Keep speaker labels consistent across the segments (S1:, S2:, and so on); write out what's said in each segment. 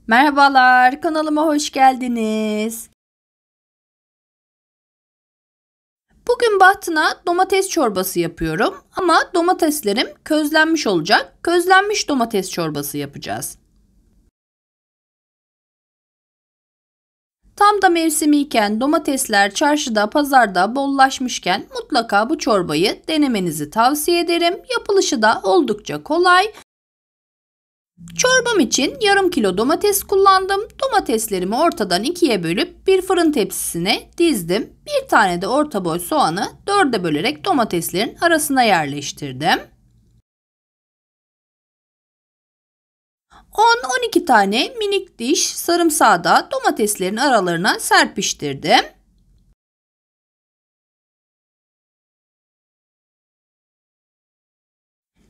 S1: Merhabalar, kanalıma hoş geldiniz. Bugün bahtına domates çorbası yapıyorum ama domateslerim közlenmiş olacak. Közlenmiş domates çorbası yapacağız. Tam da mevsimiyken domatesler çarşıda, pazarda bollaşmışken mutlaka bu çorbayı denemenizi tavsiye ederim. Yapılışı da oldukça kolay. Çorbam için yarım kilo domates kullandım. Domateslerimi ortadan ikiye bölüp bir fırın tepsisine dizdim. Bir tane de orta boy soğanı dörde bölerek domateslerin arasına yerleştirdim. 10-12 tane minik diş sarımsağı da domateslerin aralarına serpiştirdim.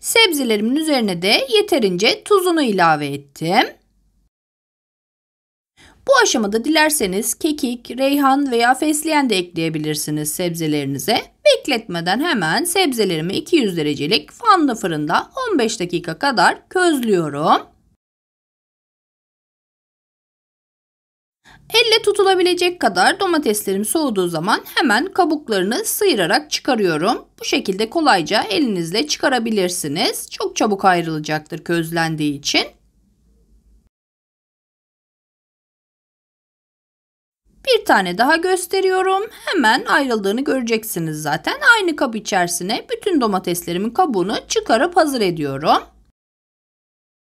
S1: Sebzelerimin üzerine de yeterince tuzunu ilave ettim. Bu aşamada dilerseniz kekik, reyhan veya fesleğen de ekleyebilirsiniz sebzelerinize. Bekletmeden hemen sebzelerimi 200 derecelik fanlı fırında 15 dakika kadar közlüyorum. Elle tutulabilecek kadar domateslerim soğuduğu zaman hemen kabuklarını sıyırarak çıkarıyorum. Bu şekilde kolayca elinizle çıkarabilirsiniz. Çok çabuk ayrılacaktır közlendiği için. Bir tane daha gösteriyorum. Hemen ayrıldığını göreceksiniz zaten. Aynı kap içerisine bütün domateslerimin kabuğunu çıkarıp hazır ediyorum.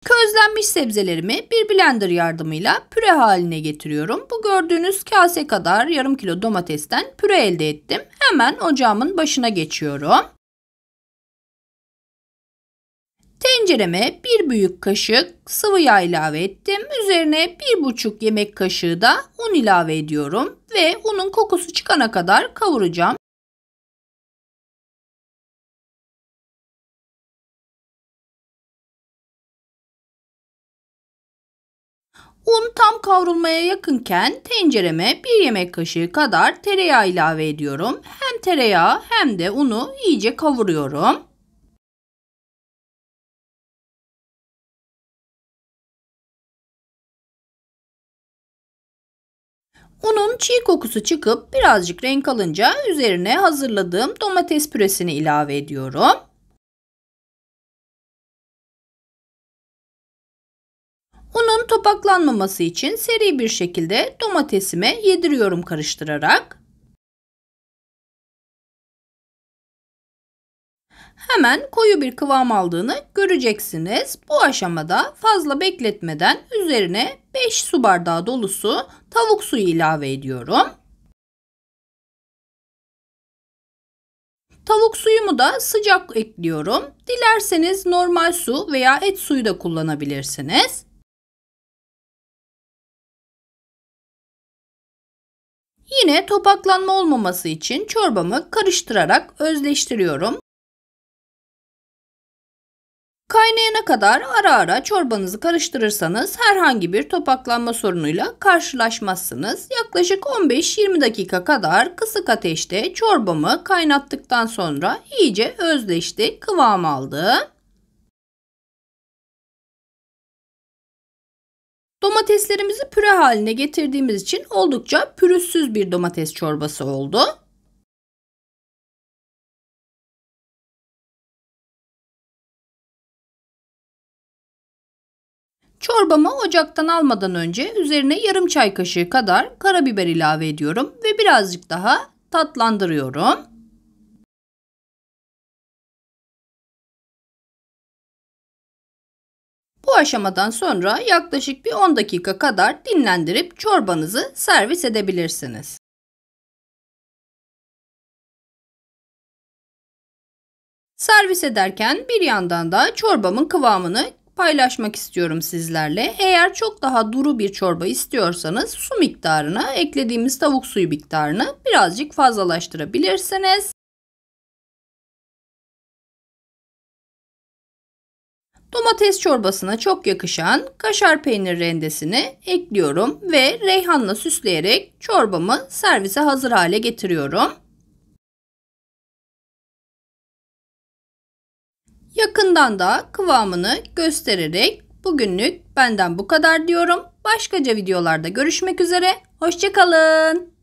S1: Közlenmiş sebzelerimi bir blender yardımıyla püre haline getiriyorum. Bu gördüğünüz kase kadar yarım kilo domatesten püre elde ettim. Hemen ocağımın başına geçiyorum. Tencereme bir büyük kaşık sıvı yağ ilave ettim. Üzerine 1,5 yemek kaşığı da un ilave ediyorum ve unun kokusu çıkana kadar kavuracağım. Un tam kavrulmaya yakınken tencereme 1 yemek kaşığı kadar tereyağı ilave ediyorum. Hem tereyağı hem de unu iyice kavuruyorum. Unun çiğ kokusu çıkıp birazcık renk alınca üzerine hazırladığım domates püresini ilave ediyorum. Unun topaklanmaması için seri bir şekilde domatesime yediriyorum karıştırarak. Hemen koyu bir kıvam aldığını göreceksiniz. Bu aşamada fazla bekletmeden üzerine 5 su bardağı dolusu tavuk suyu ilave ediyorum. Tavuk suyumu da sıcak ekliyorum. Dilerseniz normal su veya et suyu da kullanabilirsiniz. Yine topaklanma olmaması için çorbamı karıştırarak özleştiriyorum. Kaynayana kadar ara ara çorbanızı karıştırırsanız herhangi bir topaklanma sorunuyla karşılaşmazsınız. Yaklaşık 15-20 dakika kadar kısık ateşte çorbamı kaynattıktan sonra iyice özleşti, kıvam aldı. Domateslerimizi püre haline getirdiğimiz için oldukça pürüzsüz bir domates çorbası oldu. Çorbamı ocaktan almadan önce üzerine yarım çay kaşığı kadar karabiber ilave ediyorum ve birazcık daha tatlandırıyorum. Bu aşamadan sonra yaklaşık bir 10 dakika kadar dinlendirip çorbanızı servis edebilirsiniz. Servis ederken bir yandan da çorbamın kıvamını paylaşmak istiyorum sizlerle. Eğer çok daha duru bir çorba istiyorsanız su miktarını, eklediğimiz tavuk suyu miktarını birazcık fazlalaştırabilirsiniz. Domates çorbasına çok yakışan kaşar peynir rendesini ekliyorum ve reyhanla süsleyerek çorbamı servise hazır hale getiriyorum. Yakından da kıvamını göstererek bugünlük benden bu kadar diyorum. Başkaca videolarda görüşmek üzere. Hoşça kalın.